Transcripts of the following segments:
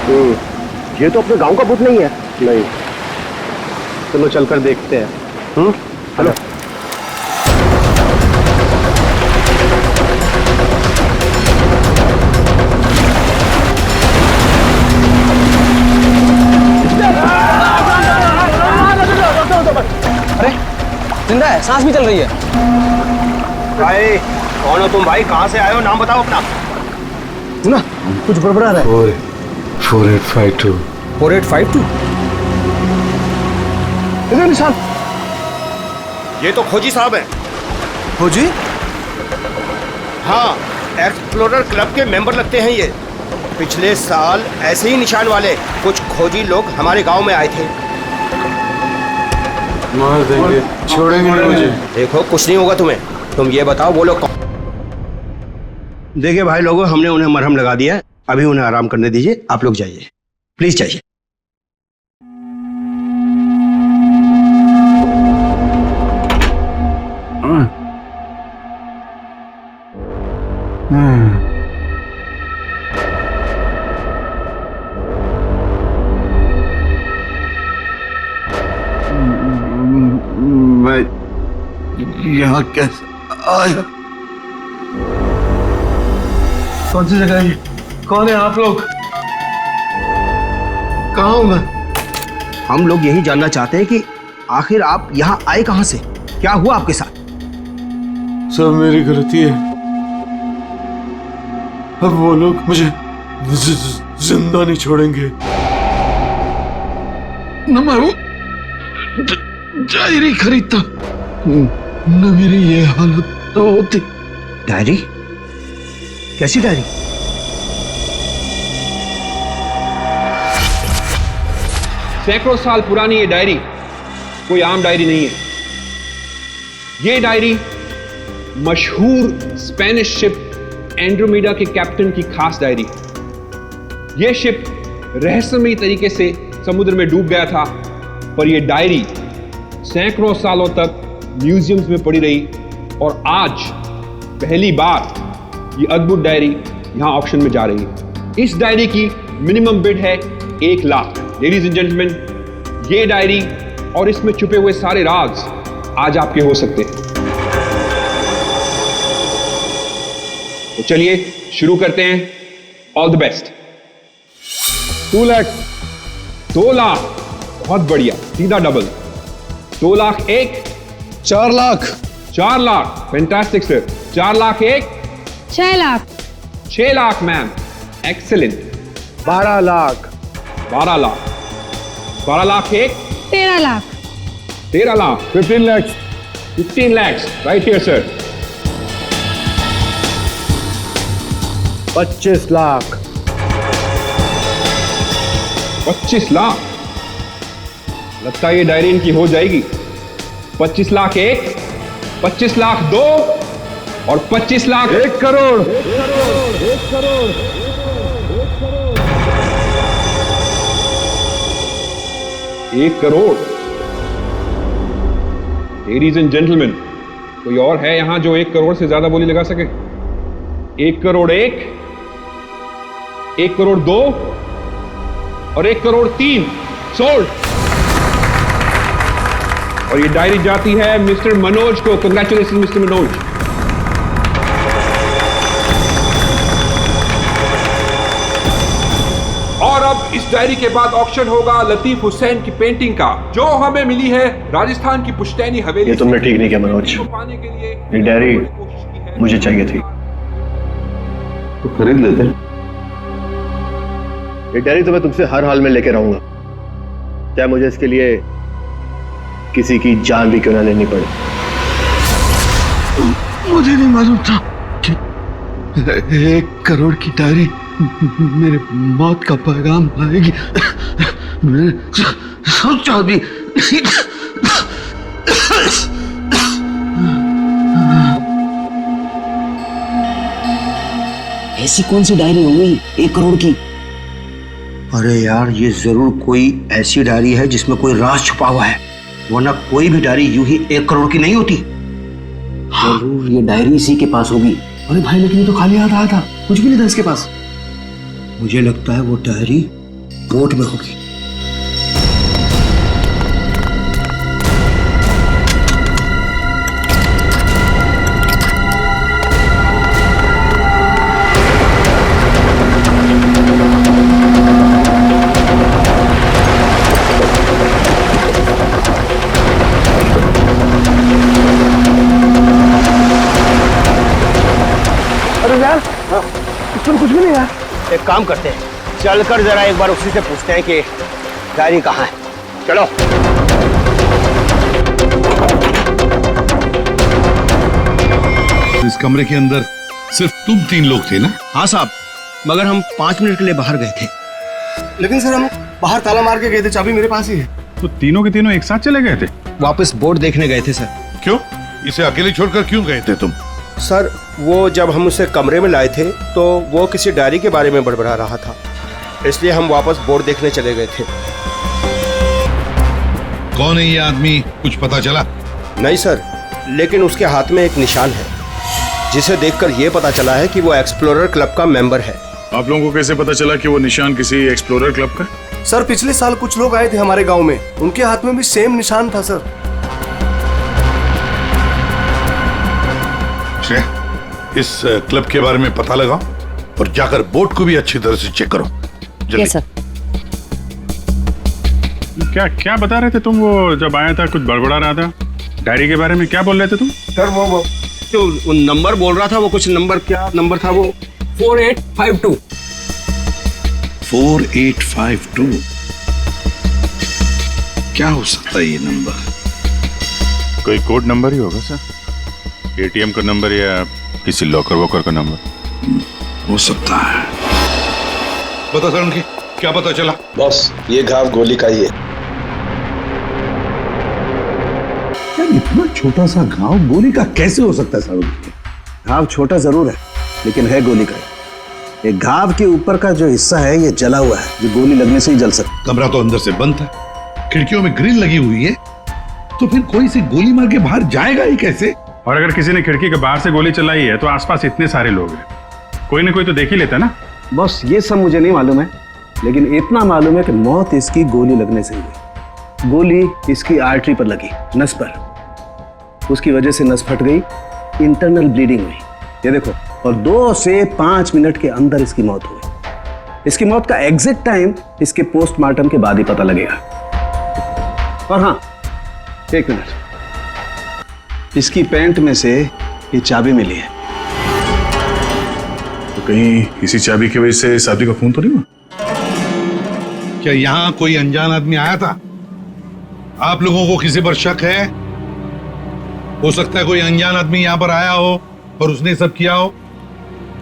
ये तो अपने गांव का भूत नहीं है। नहीं, चलो चलकर देखते हैं। हेलो। अरे जिंदा है, सांस भी चल रही है। भाई कौन हो तुम? भाई कहाँ से आए हो? नाम बताओ अपना। सुना कुछ बड़बड़ा रहा है। 4852 4852 इधर निशान। ये तो खोजी साहब हैं। खोजी? हाँ, एक्सप्लोरर क्लब के मेंबर लगते हैं ये। पिछले साल ऐसे ही निशान वाले कुछ खोजी लोग हमारे गांव में आए थे। मार देंगे, छोड़ेंगे नहीं मुझे। देखो कुछ नहीं होगा तुम्हें। तुम ये बताओ वो लोग कौन? देखिए भाई लोगों, हमने उन्हें मरहम लगा दिया है। अभी उन्हें आराम करने दीजिए। आप लोग जाइए, प्लीज जाइए। मैं यहाँ कैसे आया? कौन सी जगह है ये? कौन है आप लोग? कहाँ हूँ मैं? हम लोग यही जानना चाहते हैं कि आखिर आप यहाँ आए कहाँ से? क्या हुआ आपके साथ? सब मेरी गलती है। अब वो लोग मुझे जिंदा नहीं छोड़ेंगे। न मैं वो डायरी खरीदता, न मेरी ये हालत तो होती। डायरी? कैसी डायरी? सैकड़ों साल पुरानी ये डायरी कोई आम डायरी नहीं है। ये डायरी मशहूर स्पेनिश शिप एंड्रोमेडा के कैप्टन की खास डायरी है। यह शिप रहस्यमयी तरीके से समुद्र में डूब गया था, पर यह डायरी सैकड़ों सालों तक म्यूजियम्स में पड़ी रही और आज पहली बार ये अद्भुत डायरी यहां ऑक्शन में जा रही है। इस डायरी की मिनिमम बिड है 1 लाख। लेडीज एंड जेंटलमैन, ये डायरी और इसमें छुपे हुए सारे राज आज आपके हो सकते हैं। तो चलिए शुरू करते हैं। All the best. 2 lakh, 2 lakh, बहुत बढ़िया, सीधा double. 2 lakh 1, 4 lakh, 4 lakh, fantastic sir. 4 lakh 1, 6 lakh, 6 lakh ma'am, excellent. 12 lakh, 12 lakh, 12 lakh 1, 13 lakh, 13 lakh, 15 lakh, 15 lakhs, right here sir। 25 lakh, 25 lakh, लगता है ये डायरी इनकी हो जाएगी। 25 लाख 1, 25 लाख 2 और 25 lakh 1 crore. 1 crore. Ladies and gentleman, कोई और है यहां जो 1 करोड़ से ज्यादा बोली लगा सके? 1 करोड़ 1, 1 करोड़ 2 और 1 करोड़ 3 सोल्ड। और ये डायरी जाती है मिस्टर मनोज को। Congratulation mister Manoj. और अब इस डायरी के बाद ऑक्शन होगा लतीफ हुसैन की पेंटिंग का, जो हमें मिली है राजस्थान की पुश्तैनी हवेली। ये तुमने ठीक नहीं किया मनोज। पाने के लिए ये डायरी मुझे चाहिए थी। तो खरीद लेते। ये डायरी तो मैं तुमसे हर हाल में लेके रहूंगा, चाहे मुझे इसके लिए किसी की जान भी क्यों ना लेनी पड़े। मुझे नहीं मालूम था कि 1 करोड़ की डायरी मेरे मौत का पैगाम लाएगी। मैंने सोचा भी नहीं। ऐसी कौन सी डायरी हो गई 1 करोड़ की? अरे यार, ये जरूर कोई ऐसी डायरी है जिसमें कोई राज छुपा हुआ है, वरना कोई भी डायरी यूं ही 1 करोड़ की नहीं होती। जरूर ये डायरी इसी के पास होगी। अरे भाई, लेकिन ये तो खाली हाथ आया था, कुछ भी नहीं था इसके पास। मुझे लगता है वो डायरी बोट में होगी। अरे यार इसमें कुछ भी नहीं है। एक काम करते हैं, चलकर जरा एक बार उसी से पूछते हैं कि डायरी कहाँ है। चलो। इस कमरे के अंदर सिर्फ तुम 3 लोग थे ना? हाँ साहब, मगर हम 5 मिनट के लिए बाहर गए थे। लेकिन सर हम बाहर ताला मार के गए थे, चाबी मेरे पास ही है। तो तीनों के तीनों एक साथ चले गए थे? वापस बोट देखने गए थे सर। क्यों? इसे अकेले छोड़कर क्यों गए थे तुम? सर वो जब हम उसे कमरे में लाए थे तो वो किसी डायरी के बारे में बड़बड़ा रहा था, इसलिए हम वापस बोर्ड देखने चले गए थे। कौन है ये आदमी, कुछ पता चला? नहीं सर, लेकिन उसके हाथ में एक निशान है जिसे देखकर ये पता चला है कि वो एक्सप्लोरर क्लब का मेंबर है। आप लोगों को कैसे पता चला कि वो निशान किसी एक्सप्लोरर क्लब का? सर पिछले साल कुछ लोग आए थे हमारे गांव में, उनके हाथ में भी सेम निशान था सर। इस क्लब के बारे में पता लगाओ और जाकर बोट को भी अच्छी तरह से चेक करो। जल्दी। सर। क्या क्या बता रहे थे तुम? वो जब आया था कुछ बड़बड़ा रहा था डायरी के बारे में, क्या बोल रहे थे तुम? सर वो जो नंबर बोल रहा था, वो कुछ नंबर, क्या नंबर था वो? 4852। 4852 क्या हो सकता है ये नंबर? कोई कोड नंबर ही होगा सर, एटीएम का नंबर या किसी लॉकर वॉकर का नंबर हो सकता है। बता सर, उनकी क्या पता चला? बॉस ये घाव गोली का ही है। यार इतना छोटा सा घाव गोली का कैसे हो सकता है सर? घाव छोटा जरूर है लेकिन है गोली का। एक घाव के ऊपर का जो हिस्सा है ये जला हुआ है, जो गोली लगने से ही जल सकता। कमरा तो अंदर से बंद था, खिड़कियों में ग्रिल लगी हुई है, तो फिर कोई से गोली मार के बाहर जाएगा ही कैसे? और अगर किसी ने खिड़की के बाहर से गोली चलाई है तो आसपास इतने सारे लोग हैं, कोई ना कोई तो देख ही लेता ना। बस ये सब मुझे नहीं मालूम है, लेकिन इतना मालूम है कि मौत इसकी गोली लगने से हुई। गोली इसकी आर्टरी पर लगी, नस पर। उसकी वजह से नस फट गई, इंटरनल ब्लीडिंग हुई। ये देखो, और 2 से 5 मिनट के अंदर इसकी मौत हुई। इसकी मौत का एग्जैक्ट टाइम इसके पोस्टमार्टम के बाद ही पता लगेगा। और हाँ, एक मिनट, इसकी पैंट में से ये चाबी मिली है। तो कहीं इसी चाबी की वजह से शादी का खून तो नहीं हुआ? क्या यहाँ कोई अनजान आदमी आया था? आप लोगों को किसी पर शक है? हो सकता है कोई अनजान आदमी यहाँ पर आया हो और उसने सब किया हो।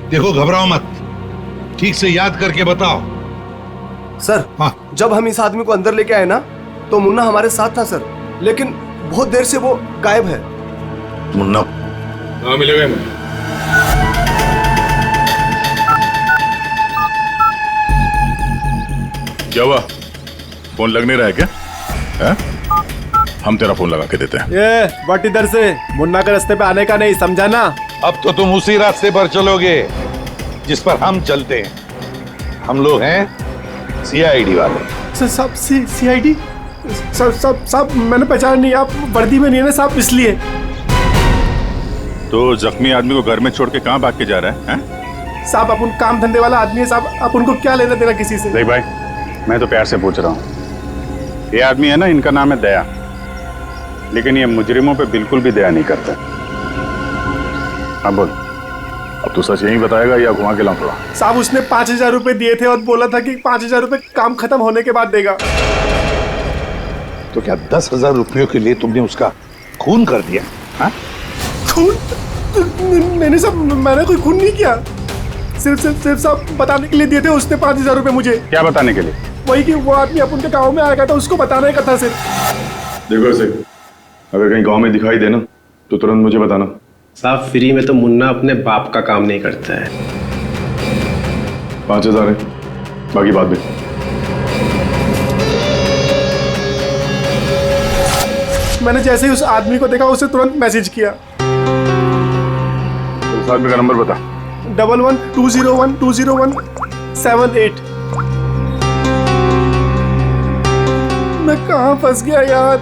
देखो घबराओ मत, ठीक से याद करके बताओ। सर हाँ। जब हम इस आदमी को अंदर लेके आए ना, तो मुन्ना हमारे साथ था सर, लेकिन बहुत देर से वो गायब है। मुन्ना? हाँ मिलेगा मैं। क्या हुआ, फोन लग नहीं रहा है क्या? है? हम तेरा फोन लगा के देते हैं। ये बट इधर से मुन्ना के रास्ते पे आने का नहीं, समझा ना? अब तो तुम उसी रास्ते पर चलोगे जिस पर हम चलते हैं। हम लोग हैं सीआईडी वाले। साहब सीआईडी? साहब मैंने पहचान नहीं, आप वर्दी में नहीं है ना साहब, इसलिए। तो जख्मी आदमी को घर में छोड़ के कहाँ भाग के जा रहा है? साहब अपन काम धंधे वाला आदमी है साहब, आप उनको क्या लेना देना किसी से? देख भाई, मैं तो प्यार से पूछ रहा हूँ। ये आदमी है ना, इनका नाम है दया, लेकिन ये मुजरिमों पे बिल्कुल भी दया नहीं करता। अब बोल, अब तू सच यही बताएगा या घुमा के लाऊंगा? साहब उसने 5000 रुपए दिए थे और बोला था कि 5000 रुपए काम खत्म होने के बाद देगा। तो क्या 10,000 रुपयों के लिए तुमने उसका खून कर दिया? हाँ? खून? मैंने कोई खून नहीं किया, सिर्फ साहब बताने के लिए दिए थे उसने 5000 रुपए मुझे। क्या बताने के लिए? वही कि वो आदमी अपन के गाँव में आएगा था, उसको बताने का था सिर्फ। देखो से, अगर कहीं गांव में दिखाई देना तो तुरंत मुझे बताना। साहब फ्री में तो मुन्ना अपने बाप का काम नहीं करता है। 5000 है, बाकी बात भी। मैंने जैसे ही उस आदमी को देखा उसे तुरंत मैसेज किया। उस आदमी का नंबर बता। 1120120178। मैं कहाँ फंस गया यार।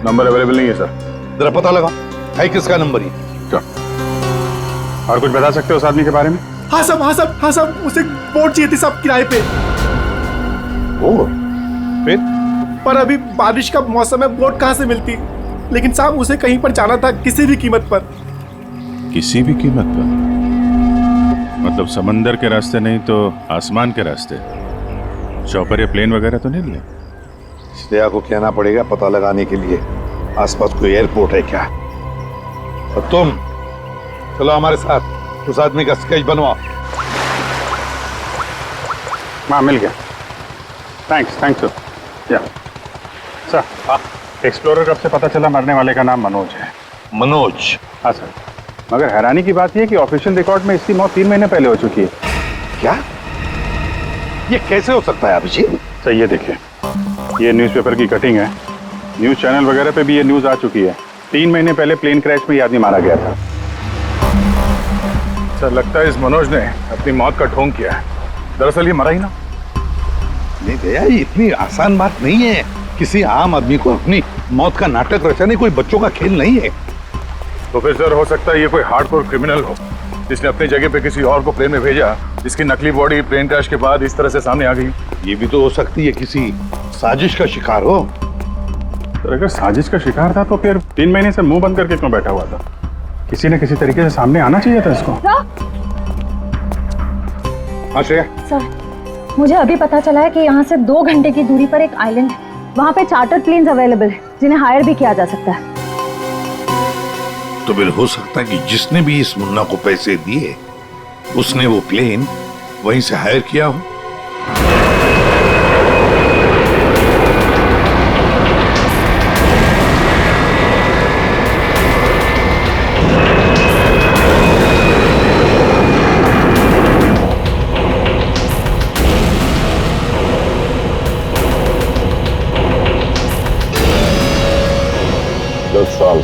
नंबर अवेलेबल नहीं है सर। जरा पता लगा है किसका नंबर ये। और कुछ बता सकते हो उस आदमी के बारे में? हाँ साहब उसे बोट चाहिए थी साहब किराए पे। ओ, फिर पर अभी बारिश का मौसम है, बोट कहाँ से मिलती। लेकिन साहब उसे कहीं पर जाना था किसी भी कीमत पर। किसी भी कीमत पर? मतलब समंदर के रास्ते नहीं तो आसमान के रास्ते? चौपर या प्लेन वगैरह तो नहीं लिया? श्रेया को कहना पड़ेगा पता लगाने के लिए आसपास कोई एयरपोर्ट है क्या। और तुम चलो हमारे साथ, उस आदमी का स्केच बनवाओ। हाँ मिल गया। थैंक्स या सर। एक्सप्लोरर कब से पता चला मरने वाले का नाम मनोज है? मनोज? हाँ सर, मगर हैरानी की बात यह है कि ऑफिशियल रिकॉर्ड में इसकी मौत 3 महीने पहले हो चुकी है। क्या? ये कैसे हो सकता है अभिजीत? सर ये देखिए, ये न्यूज़पेपर की कटिंग है। न्यूज़ चैनल वगैरह पे भी ये न्यूज़ आ चुकी है। 3 महीने पहले प्लेन क्रैश में ये आदमी मारा गया था। सर लगता है इस मनोज ने अपनी मौत का ढोंग किया है। दरअसल ये मरा ही ना। नहीं भैया, ये इतनी आसान बात नहीं है। किसी आम आदमी को अपनी मौत का नाटक रचाने कोई बच्चों का खेल नहीं है। तो फिर सर हो सकता है ये कोई हार्डकोर क्रिमिनल हो जिसने अपनी जगह पे किसी और को प्लेन में भेजा, जिसकी नकली बॉडी प्लेन क्रैश के बाद इस तरह से सामने आ गई। ये भी तो हो सकती है किसी साजिश का शिकार हो। तो अगर साजिश का शिकार था तो फिर 3 महीने से मुंह बंद करके क्यों बैठा हुआ था? किसी न किसी तरीके से सामने आना चाहिए था इसको। हाँ श्रेया। सर मुझे अभी पता चला है कि यहाँ से 2 घंटे की दूरी पर एक आइलैंड है। वहाँ पे चार्टर्ड प्लेन्स अवेलेबल है जिन्हें हायर भी किया जा सकता है। तो फिर हो सकता है कि जिसने भी इस मुन्ना को पैसे दिए उसने वो प्लेन वहीं से हायर किया हो। साल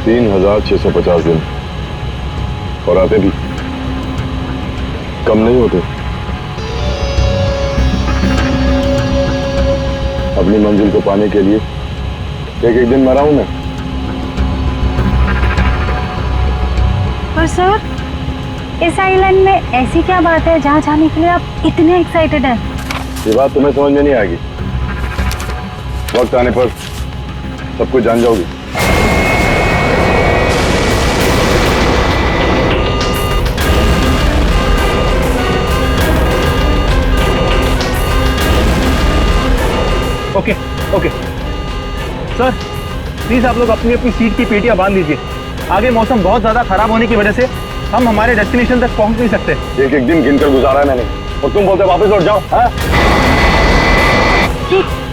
3650 दिन और आते भी कम नहीं होते। अपनी मंजिल को पाने के लिए एक दिन मरा हूं मैं। पर सर इस आइलैंड में ऐसी क्या बात है जहाँ जाने के लिए आप इतने एक्साइटेड हैं? ये बात तुम्हें समझ में नहीं आएगी। वक्त आने पर सब कुछ जान जाओगी। ओके सर प्लीज आप लोग अपनी अपनी सीट की पेटियां बांध लीजिए। आगे मौसम बहुत ज्यादा खराब होने की वजह से हम हमारे डेस्टिनेशन तक पहुंच नहीं सकते। एक दिन गिनकर गुजारा है मैंने और तुम बोलते वापस लौट जाओ। हाँ?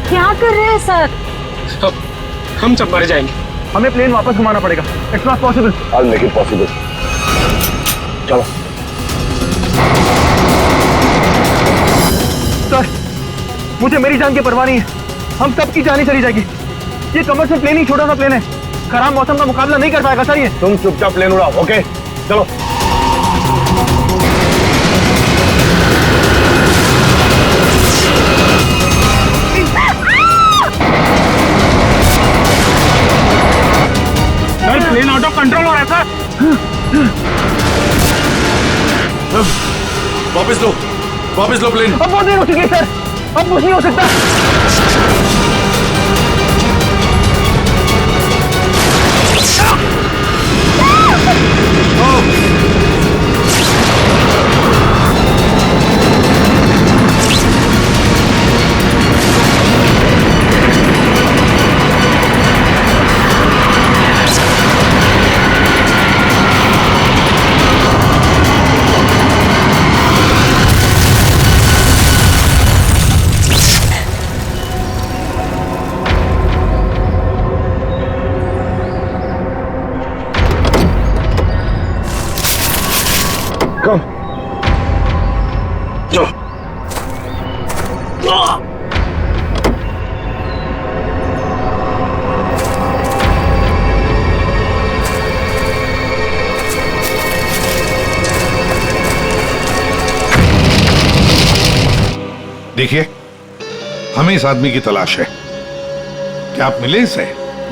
क्या कर रहे हैं सर? हम सब मर जाएंगे। हमें प्लेन वापस घुमाना पड़ेगा। It's not possible. I'll make it possible। चलो सर मुझे मेरी जान की परवाह नहीं है। हम सबकी जान ही चली जाएगी। ये कमर्शियल प्लेन ही छोटा सा प्लेन है, खराब मौसम का मुकाबला नहीं कर पाएगा सर। ये तुम चुपचाप प्लेन उड़ाओ। ओके चलो। प्लेन आउट ऑफ कंट्रोल हो रहा है सर। वापस लो प्लेन। अब वो देर हो चुकी है सर, अब कुछ नहीं हो सकता। देखिए हमें इस आदमी की तलाश है। क्या आप मिले इसे?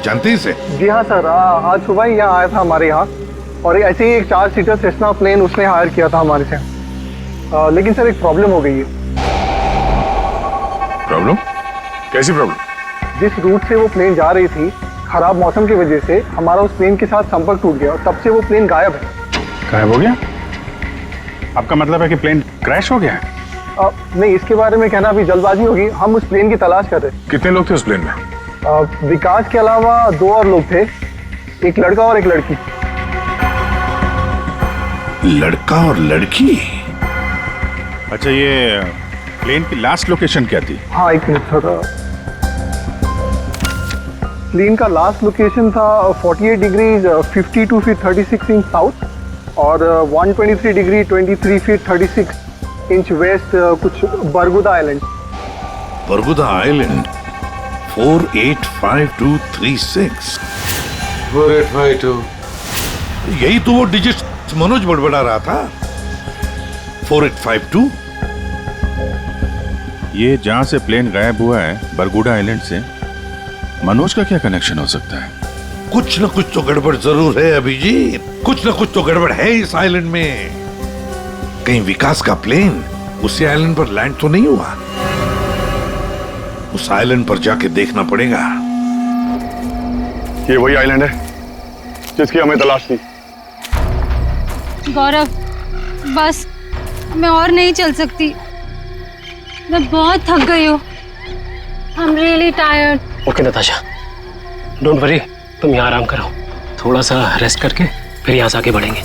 जानते इसे? जी हाँ सर, आज सुबह ही यहाँ आया था हमारे यहाँ, और ऐसे ही एक 4 सीटर सेस्ना प्लेन उसने हायर किया था हमारे से। लेकिन सर एक प्रॉब्लम हो गई है। प्रॉब्लम? कैसी प्रॉब्लम? जिस रूट से वो प्लेन जा रही थी, खराब मौसम की वजह से हमारा उस प्लेन के साथ संपर्क टूट गया और तब से वो प्लेन गायब है। गायब हो गया? आपका मतलब है कि प्लेन क्रैश हो गया है? नहीं, इसके बारे में कहना अभी जल्दबाजी होगी। हम उस प्लेन की तलाश कर रहे हैं। कितने लोग थे उस प्लेन में? विकास के अलावा 2 और लोग थे, एक लड़का और एक लड़की। लड़का और लड़की? अच्छा, ये प्लेन की लास्ट लोकेशन क्या थी? हाँ, एक मिनट सर। प्लेन का लास्ट लोकेशन था 48 डिग्री 52 फीट 36 इंच साउथ और 123 डिग्री 23 फीट 36 इंच वेस्ट, कुछ बरगुदा आइलैंड। बरगुदा आइलैंड 485236। 4852। यही तो वो डिजिट मनोज बड़बड़ा रहा था। 4852। ये जहां से प्लेन गायब हुआ है, बरगुडा आइलैंड से, मनोज का क्या कनेक्शन हो सकता है? कुछ न कुछ तो गड़बड़ जरूर है अभिजीत, कुछ न कुछ तो गड़बड़ है इस आइलैंड में। कहीं विकास का प्लेन उसी आइलैंड पर लैंड तो नहीं हुआ? उस आइलैंड पर जाके देखना पड़ेगा। ये वही आइलैंड है जिसकी हमें तलाश थी। गौरव, बस मैं और नहीं चल सकती। मैं बहुत थक गई हूँ। I'm really tired. Okay Natasha, don't worry, तुम यहाँ आराम करो, थोड़ा सा रेस्ट करके फिर यहाँ से आगे बढ़ेंगे।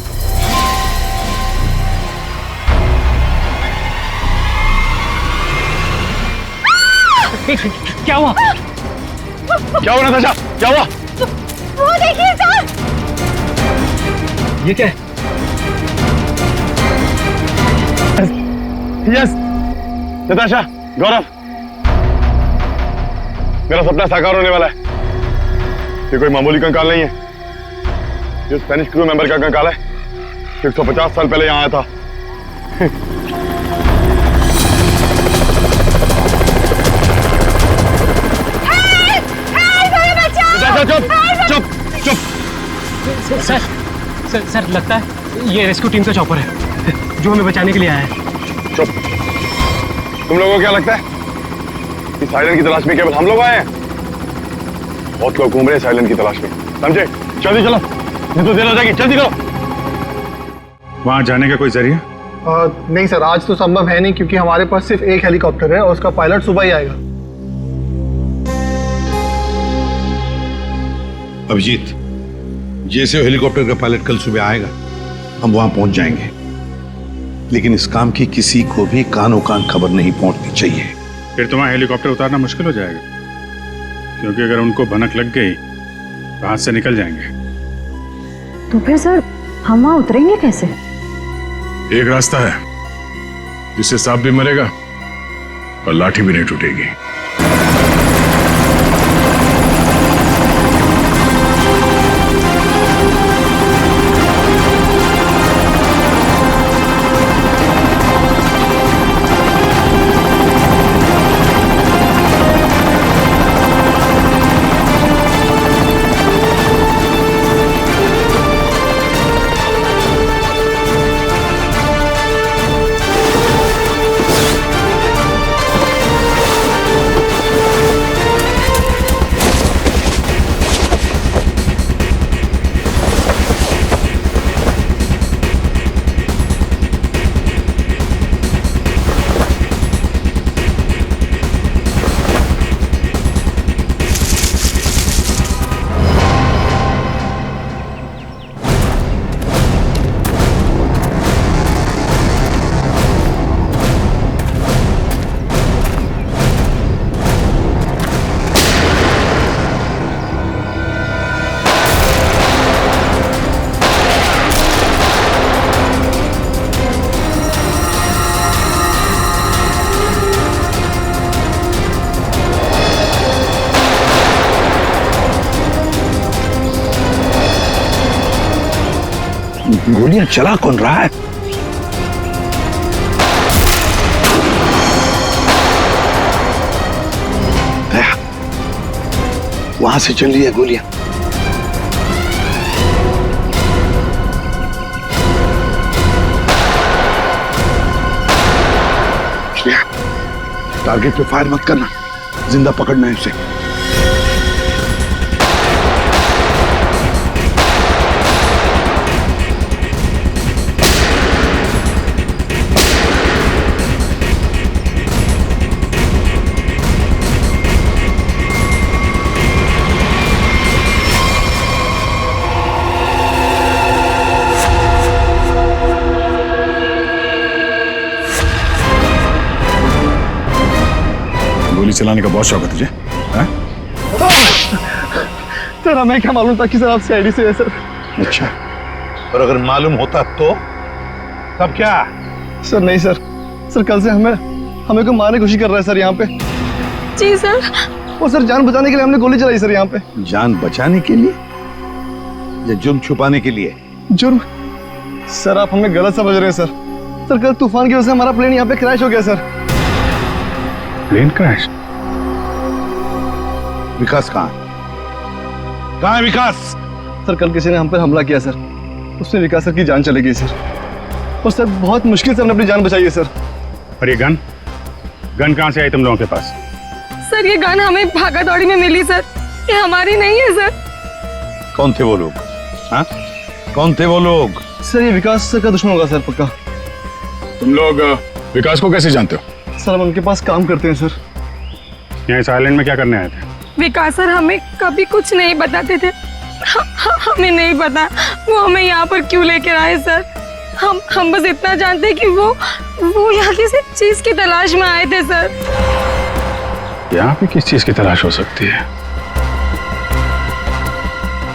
क्या हुआ? क्या हुआ नताशा? क्या हुआ? वो देखिए सर। ये क्या है? यस नताशा, गौरव, मेरा सपना साकार होने वाला है। ये कोई मामूली कंकाल नहीं है, ये स्पेनिश क्रू मेंबर का कंकाल है। 150 साल पहले यहाँ आया था। चुप चुप चुप। सर लगता है ये रेस्क्यू टीम का चॉपर है जो हमें बचाने के लिए आया है। चुप। तुम लोगों को क्या लगता है इस आइलैंड की तलाश में केवल हम लोग आए हैं? बहुत लोग घूम रहे हैं इस आइलैंड की तलाश में, समझे? जल्दी चलो, नहीं तो देर हो जाएगी। जल्दी करो। वहां जाने का कोई जरिया? नहीं सर, आज तो संभव है नहीं क्योंकि हमारे पास सिर्फ एक हेलीकॉप्टर है और उसका पायलट सुबह ही आएगा। अभिजीत, जैसे हेलीकॉप्टर का पायलट कल सुबह आएगा हम वहां पहुंच जाएंगे, लेकिन इस काम की किसी को भी कानो कान खबर नहीं पहुंचनी चाहिए। फिर तो वहां हेलीकॉप्टर उतारना मुश्किल हो जाएगा, क्योंकि अगर उनको भनक लग गई तो हाथ से निकल जाएंगे। तो फिर सर हम वहाँ उतरेंगे कैसे? एक रास्ता है जिससे सांप भी मरेगा और लाठी भी नहीं टूटेगी। गोलियां चला कौन रहा है? वहां से चल रही है गोलियां। टारगेट पे फायर मत करना, जिंदा पकड़ना है उसे। गोली चलाने का बहुत शौक है तुझे, हाँ? सर हमें क्या मालूम था कि सर आप सीआईडी से है सर। अच्छा, और अगर मालूम होता तो तब क्या? सर नहीं सर, सर कल से हमें को मारने की कोशिश कर रहा है सर यहाँ पे। जी सर। वो सर जान बचाने के लिए हमने गोली चलाई सर यहाँ पे। जान बचाने के लिए या जुर्म छुपाने के लिए? जुर्म? सर आप हमें गलत समझ रहे हैं सर। सर कल तूफान की वजह से हमारा प्लेन यहाँ पे क्रैश हो गया सर। Plane crash? विकास कहाँ है विकास? सर कल किसी ने हम पर हमला किया सर, उसमें विकास सर की जान चली गई सर। और सर बहुत मुश्किल से हमने अपनी जान बचाई है सर। और ये गन कहाँ से आई तुम लोगों के पास? सर ये गन हमें भागा दौड़ी में मिली सर, ये हमारी नहीं है सर। कौन थे वो लोग? हाँ, कौन थे वो लोग? सर ये विकास सर का दुश्मन होगा सर पक्का। तुम लोग विकास को कैसे जानते हो? सर हम उनके पास काम करते हैं सर। यहाँ इस आइलैंड में क्या करने आए थे? विकास सर हमें कभी कुछ नहीं बताते थे, हमें नहीं पता वो हमें यहाँ पर क्यों लेकर आए सर। हम बस इतना जानते हैं कि वो यहाँ किसी चीज की तलाश में आए थे सर। यहाँ पे किस चीज की तलाश हो सकती है?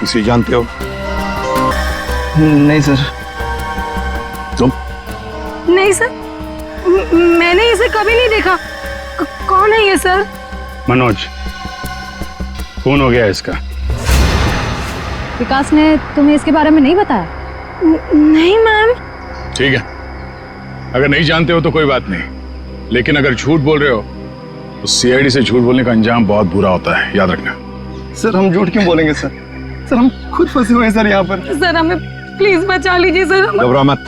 इसे जानते हो? नहीं सर। तुम? नहीं सर, मैंने इसे कभी नहीं देखा। कौन है ये सर? मनोज, खून हो गया इसका। विकास ने तुम्हें इसके बारे में नहीं बताया? नहीं मैम। ठीक है, अगर नहीं जानते हो तो कोई बात नहीं, लेकिन अगर झूठ बोल रहे हो तो सीआईडी से झूठ बोलने का अंजाम बहुत बुरा होता है, याद रखना। सर हम झूठ क्यों बोलेंगे सर? सर हम खुद फंसे हुए हैं सर यहाँ पर। सर हमें प्लीज बचा लीजिए सर। घबरा मत,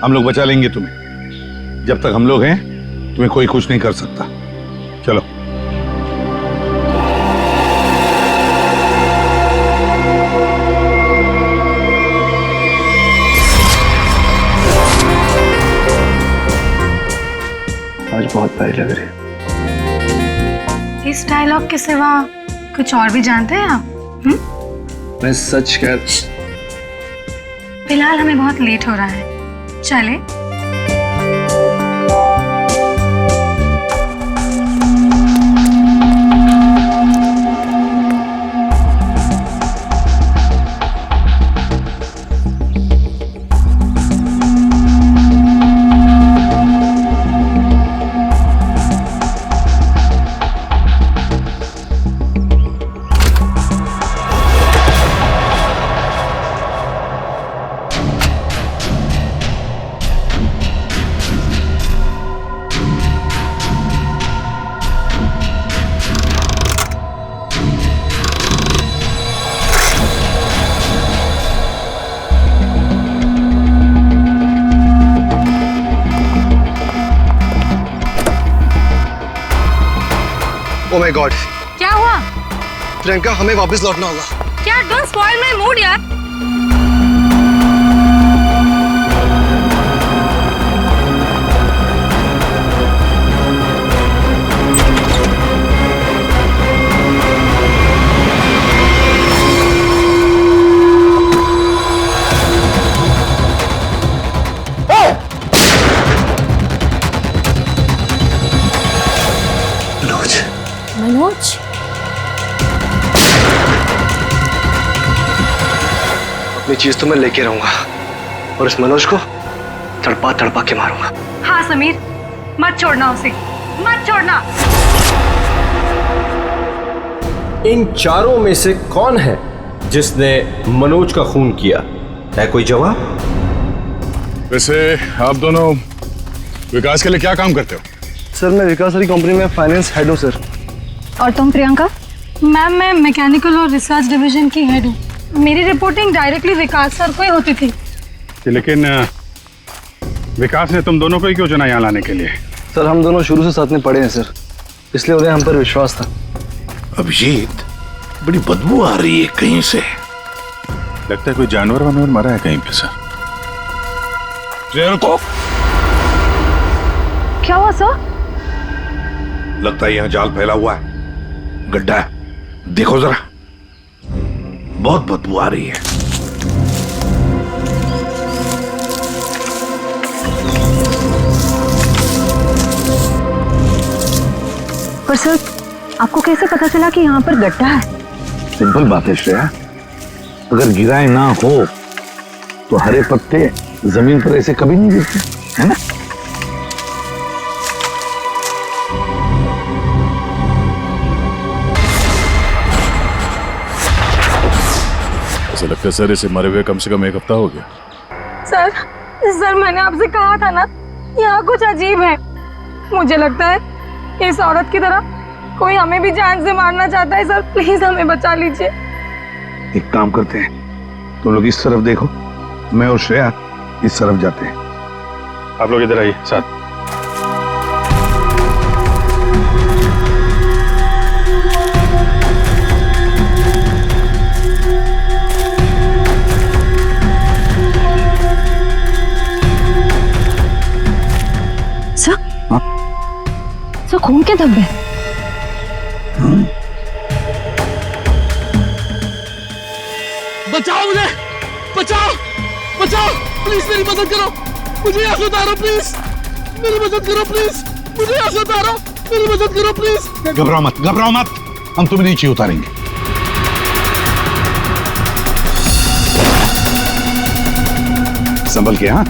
हम लोग बचा लेंगे तुम्हें। जब तक हम लोग हैं तुम्हें कोई कुछ नहीं कर सकता। चलो। आज बहुत प्यारी लग रही है। इस डायलॉग के सिवा कुछ और भी जानते हैं आप? मैं सच कह। फिलहाल हमें बहुत लेट हो रहा है, चले? Oh my God! क्या हुआ? प्रियंका हमें वापस लौटना होगा। क्या? डोंट स्पॉइल माय मूड यार। मनोज, अपनी चीज तो मैं लेके रहूंगा और इस मनोज को तड़पा तड़पा के मारूंगा। हाँ समीर, मत छोड़ना उसे, मत छोड़ना। इन चारों में से कौन है जिसने मनोज का खून किया? है कोई जवाब? वैसे आप दोनों विकास के लिए क्या काम करते हो? सर मैं विकास की कंपनी में फाइनेंस हेड हूँ सर। और तुम प्रियंका? मैम मैं मैकेनिकल और रिसर्च डिवीजन की हेड हूँ। मेरी रिपोर्टिंग डायरेक्टली विकास सर को ही होती थी। लेकिन विकास ने तुम दोनों को ही क्यों चुना यहाँ लाने के लिए? सर हम दोनों शुरू से साथ में पढ़े हैं सर, इसलिए उन्हें हम पर विश्वास था। अभिजीत, बड़ी बदबू आ रही है कहीं से। लगता है कोई जानवर वानवर मरा है कहीं पे सर। को क्या हुआ सर? लगता है यहाँ जाल फैला हुआ है, गड्ढा है। देखो जरा, बहुत बदबू आ रही है। पर सर आपको कैसे पता चला कि यहाँ पर गड्ढा है? सिंपल बात है श्रेया, अगर गिराए ना हो तो हरे पत्ते जमीन पर ऐसे कभी नहीं गिरते, है ना? ऐसा लगता है सर इसे मरे हुए कम से कम 1 हफ्ता हो गया। सर मैंने आपसे कहा था ना, यहाँ कुछ अजीब है। मुझे लगता है इस औरत की तरह कोई हमें भी जान से मारना चाहता है। सर प्लीज हमें बचा लीजिए। एक काम करते हैं, तुम लोग इस तरफ देखो, मैं और श्रेया इस तरफ जाते हैं। आप लोग इधर आइए साथ। सर खून के धब्बे। बचाओ मुझे, बचाओ बचाओ, प्लीज मेरी मदद करो, मुझे यहाँ से उतारो प्लीज, मेरी मदद करो प्लीज, मुझे यहाँ से उतारो, मेरी मदद करो प्लीज। घबराओ मत, घबराओ मत, हम तुम्हें नीचे उतारेंगे। संभल के। हाँ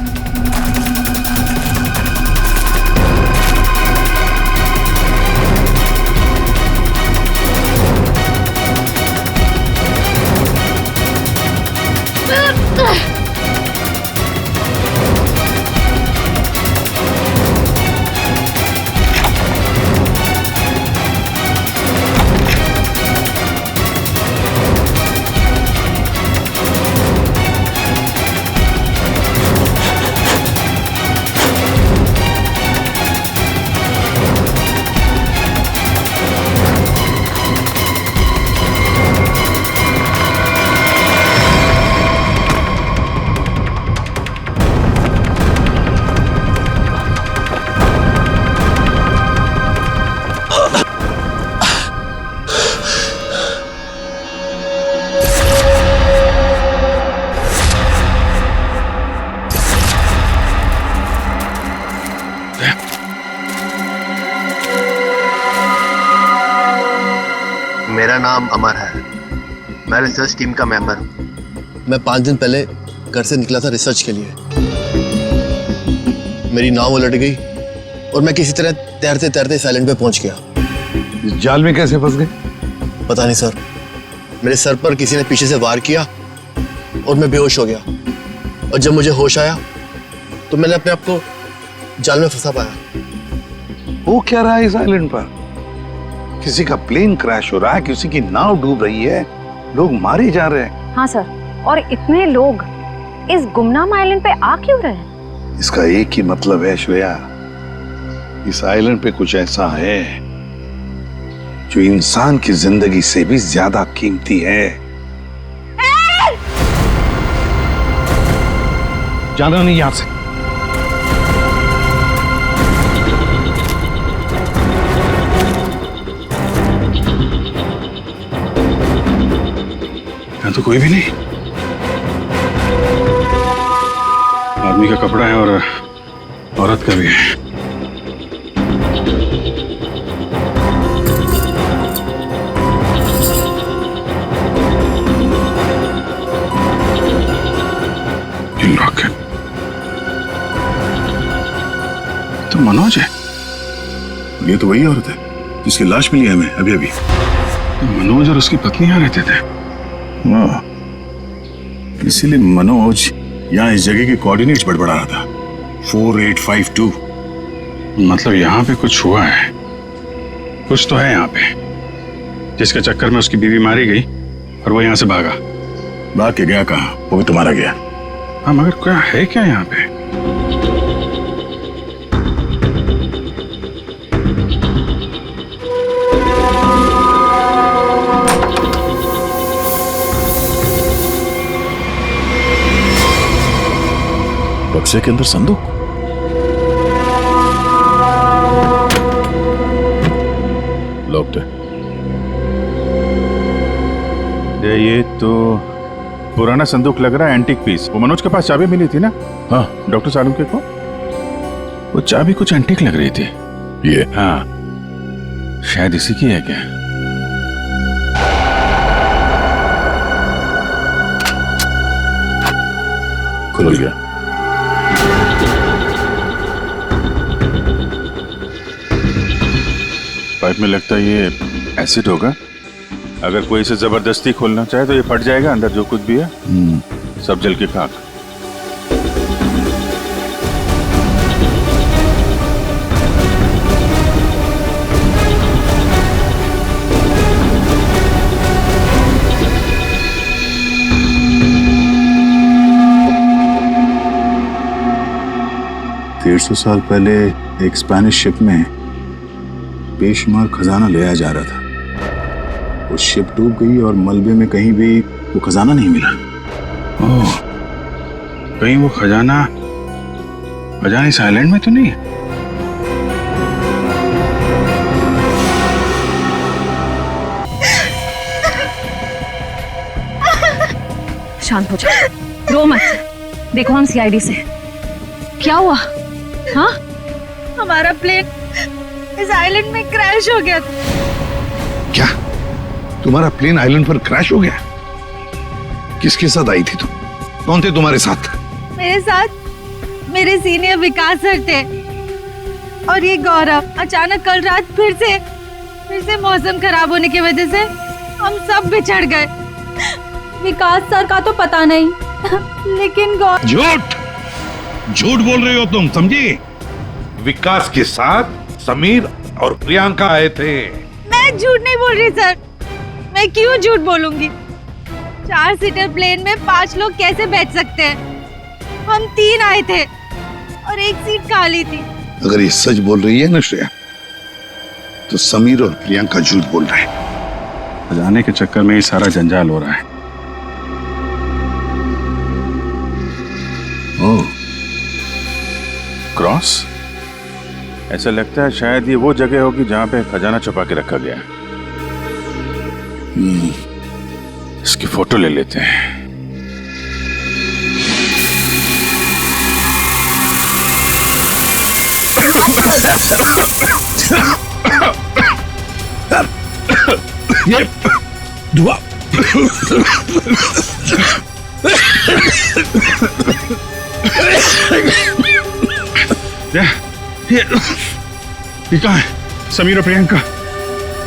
मेरा नाम अमर है, मैं रिसर्च टीम का मेंबर हूँ। मैं 5 दिन पहले घर से निकला था रिसर्च के लिए। मेरी नाव उलट गई और मैं किसी तरह तैरते तैरते इस आइलैंड पे पहुंच गया। इस जाल में कैसे फंस गए? पता नहीं सर, मेरे सर पर किसी ने पीछे से वार किया और मैं बेहोश हो गया। और जब मुझे होश आया तो मैंने अपने आप को जाल में फंसा पाया। वो क्या रहा है इस आइलैंड पर? किसी का प्लेन क्रैश हो रहा है, किसी की नाव डूब रही है, लोग मारे जा रहे हैं। हाँ सर, और इतने लोग इस गुमनाम आइलैंड पे आ क्यों रहे हैं? इसका एक ही मतलब है श्रेया, इस आइलैंड पे कुछ ऐसा है जो इंसान की जिंदगी से भी ज्यादा कीमती है। जाना नहीं यहां से। यहाँ तो कोई भी नहीं। आदमी का कपड़ा है और औरत का भी है। तो मनोज है, ये तो वही औरत है जिसकी लाश मिली है हमें अभी अभी। मनोज और उसकी पत्नी यहाँ रहते थे। इसीलिए मनोज यहाँ इस जगह के कोऑर्डिनेट्स बड़बड़ा रहा था, 4852। मतलब यहाँ पे कुछ हुआ है, कुछ तो है यहाँ पे जिसके चक्कर में उसकी बीवी मारी गई और वो यहाँ से भागा। भाग के गया कहाँ? वो भी तुम्हारा गया। हाँ मगर क्या है क्या यहाँ पे? बक्से के अंदर संदूक। लॉक्ड है। ये तो पुराना संदूक लग रहा है, एंटीक पीस। वो मनोज के पास चाबी मिली थी ना? हाँ, डॉक्टर सालुंके को। वो चाबी कुछ एंटीक लग रही थी। ये हाँ, शायद इसी की है क्या? खुल गया। पाइप में लगता है ये एसिड होगा। अगर कोई इसे जबरदस्ती खोलना चाहे तो ये फट जाएगा। अंदर जो कुछ भी है सब जल के खाक। सौ साल पहले एक स्पेनिश शिप में बेशुमार खजाना ले आया जा रहा था। वो शिप डूब गई और मलबे में कहीं भी वो खजाना नहीं मिला। ओह, कहीं वो खजाना इस आइलैंड में तो नहीं है? शांत हो जाओ, रो मत। देखो हम सीआईडी से। क्या हुआ? हाँ, हमारा प्लेन इस आइलैंड में क्रैश हो गया। क्या तुम्हारा प्लेन आइलैंड पर क्रैश हो गया? किसके साथ आई थी तुम? कौन थे तुम्हारे साथ? मेरे साथ मेरे सीनियर विकास सर थे और ये गौरव। अचानक कल रात फिर से मौसम खराब होने की वजह से हम सब बिछड़ गए। विकास सर का तो पता नहीं, लेकिन झूठ बोल रही हो तुम, समझी? विकास के साथ समीर और प्रियंका आए थे। मैं झूठ नहीं बोल रही सर। मैं क्यों झूठ बोलूंगी? 4 सीटर प्लेन में 5 लोग कैसे बैठ सकते हैं? हम 3 आए थे और एक सीट खाली थी। अगर ये सच बोल रही है ना श्रेया, तो समीर और प्रियंका झूठ बोल रहे हैं। जाने के चक्कर में ये सारा जंजाल हो रहा है। ओह, क्रॉस? ऐसा लगता है शायद ये वो जगह होगी जहां पे खजाना छुपा के रखा गया। इसकी फोटो ले लेते हैं। ये धुआं ये कहाँ है? समीर और प्रियंका।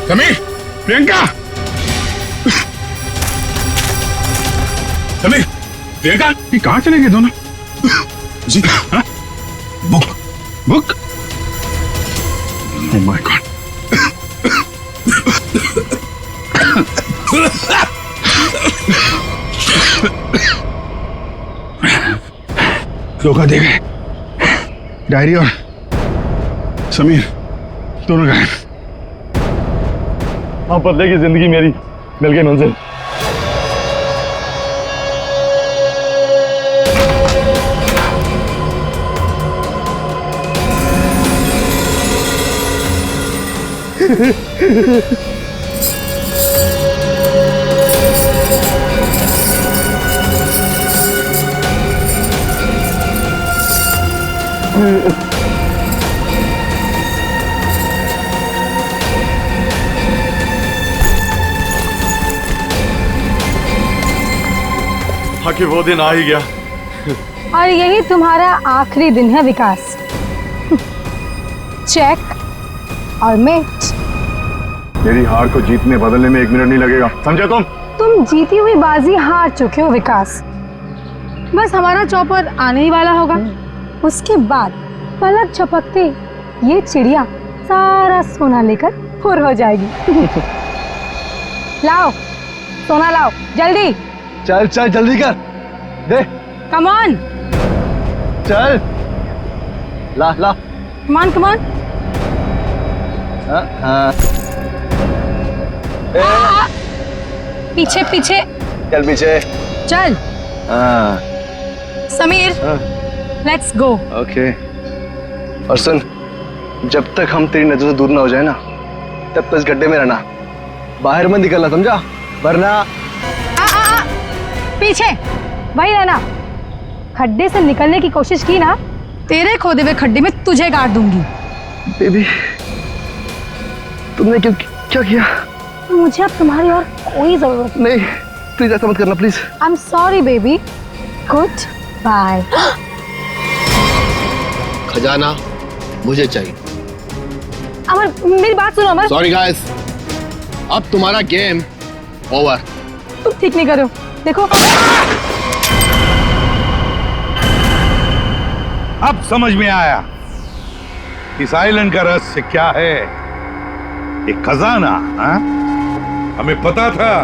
समीर, प्रियंका, समीर, प्रियंका, ये कहाँ चले गए दोनों? जी हाँ? बुक। Oh my God. धोखा दे गए। डायरी और समीर दोनों गायब। हाँ, बदले की जिंदगी मेरी मिल गई मंजिल। हाँ कि वो दिन आ ही गया। और यही तुम्हारा आखिरी दिन है विकास। चेक और मेट। मेरी हार को जीत में बदलने में 1 मिनट नहीं लगेगा, समझे तुम? तुम जीती हुई बाजी हार चुके हो विकास। बस हमारा चौपर आने ही वाला होगा। उसके बाद पलक झपकते ये चिड़िया सारा सोना लेकर फुर हो जाएगी। लाओ सोना लाओ जल्दी। चल चल जल्दी कर दे। Come on. चल ला ला। Come on come on. पीछे पीछे चल पीछे चल। Sameer let's go. ओके। और सुन, जब तक हम तेरी नजर से दूर ना हो जाए ना, तब तक इस गड्ढे में रहना, बाहर मत निकलना, समझा? वरना पीछे वही रहना। खड्डे से निकलने की कोशिश की ना, तेरे खोदे हुए खड्डे में तुझे गाड़ दूंगी। बेबी तुमने क्या किया? मुझे अब तुम्हारी और कोई जरूरत नहीं, प्लीज ऐसा मत करना please. I am sorry baby. Good bye. खजाना मुझे चाहिए। अमर मेरी बात सुनो अमर। सॉरी गाइस, अब तुम्हारा गेम ओवर। तुम ठीक नहीं कर रहे हो, देखो। अब समझ में आया इस आइलैंड का रहस्य क्या है। एक खजाना। हाँ? हमें पता था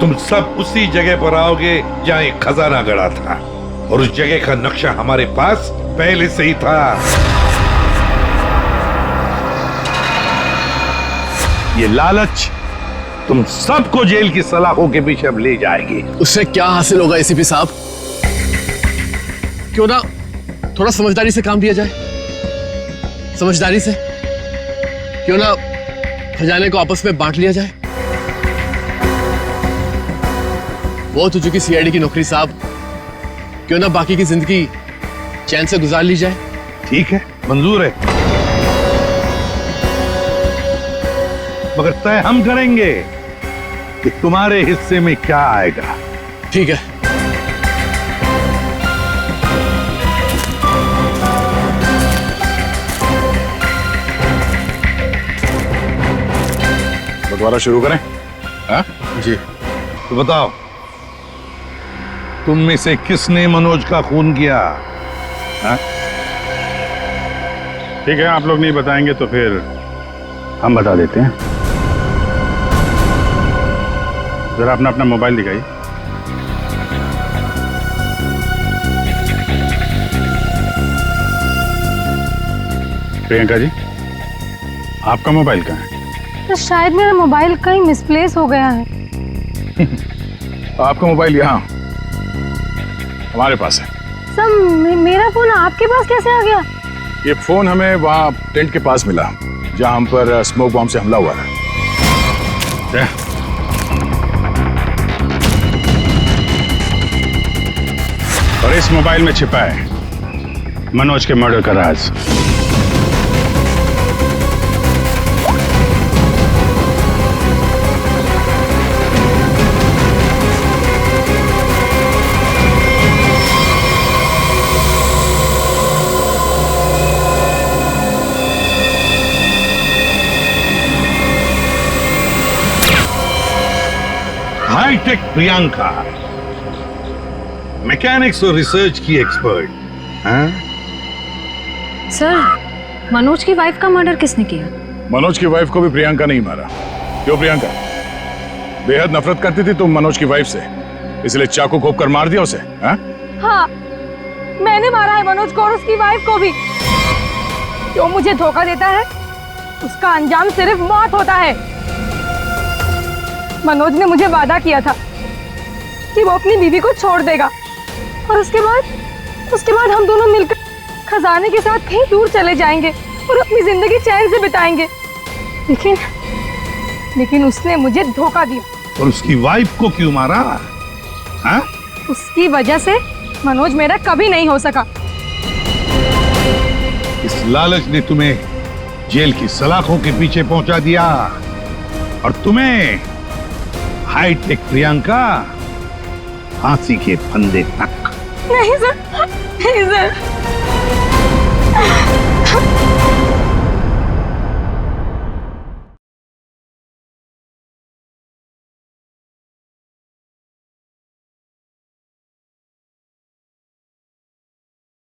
तुम सब उसी जगह पर आओगे जहां एक खजाना गड़ा था, और उस जगह का नक्शा हमारे पास पहले से ही था। ये लालच तुम सबको जेल की सलाखों के पीछे अब ले जाएगी। उससे क्या हासिल होगा एसीपी साहब? क्यों ना थोड़ा समझदारी से काम लिया जाए। समझदारी से क्यों ना खजाने को आपस में बांट लिया जाए। बहुत हो चुकी सीआईडी की नौकरी साहब, क्यों ना बाकी की जिंदगी चैन से गुजार ली जाए। ठीक है, मंजूर है, मगर तय हम करेंगे कि तुम्हारे हिस्से में क्या आएगा। ठीक है। बंटवारा शुरू करें? हाँ? जी। तो बताओ, तुम में से किसने मनोज का खून किया? हाँ? ठीक है, आप लोग नहीं बताएंगे तो फिर हम बता देते हैं। जरा अपना अपना मोबाइल दिखाइए। प्रियंका जी, आपका मोबाइल कहाँ है? तो शायद मेरा मोबाइल कहीं मिसप्लेस हो गया है। आपका मोबाइल यहाँ हमारे पास है। सर मेरा फोन आपके पास कैसे आ गया? ये फोन हमें वहाँ टेंट के पास मिला जहाँ हम पर स्मोक बॉम्ब से हमला हुआ था। और इस मोबाइल में छिपा है मनोज के मर्डर का राज। हाईटेक प्रियंका, मैकेनिक्स और रिसर्च की एक्सपर्ट। हाँ? सर, मनोज की वाइफ का मर्डर किसने किया? मनोज की वाइफ को भी प्रियंका नहीं मारा। क्यों प्रियंका? बेहद नफरत करती थी तुम मनोज की वाइफ से, इसलिए चाकू घोंप कर मार दिया उसे? हाँ, मैंने मारा है मनोज को और उसकी वाइफ को भी। जो मुझे धोखा देता है उसका अंजाम सिर्फ मौत होता है। मनोज ने मुझे वादा किया था कि वो अपनी बीवी को छोड़ देगा, और उसके बाद हम दोनों मिलकर खजाने के साथ कहीं दूर चले जाएंगे और अपनी जिंदगी चैन से बिताएंगे। लेकिन उसने मुझे धोखा दिया। और उसकी वाइफ को क्यों मारा? हाँ? उसकी वजह से मनोज मेरा कभी नहीं हो सका। इस लालच ने तुम्हें जेल की सलाखों के पीछे पहुंचा दिया, और तुम्हें हाईटेक प्रियंका फांसी के फंदे तक। नहीं सर, नहीं सर।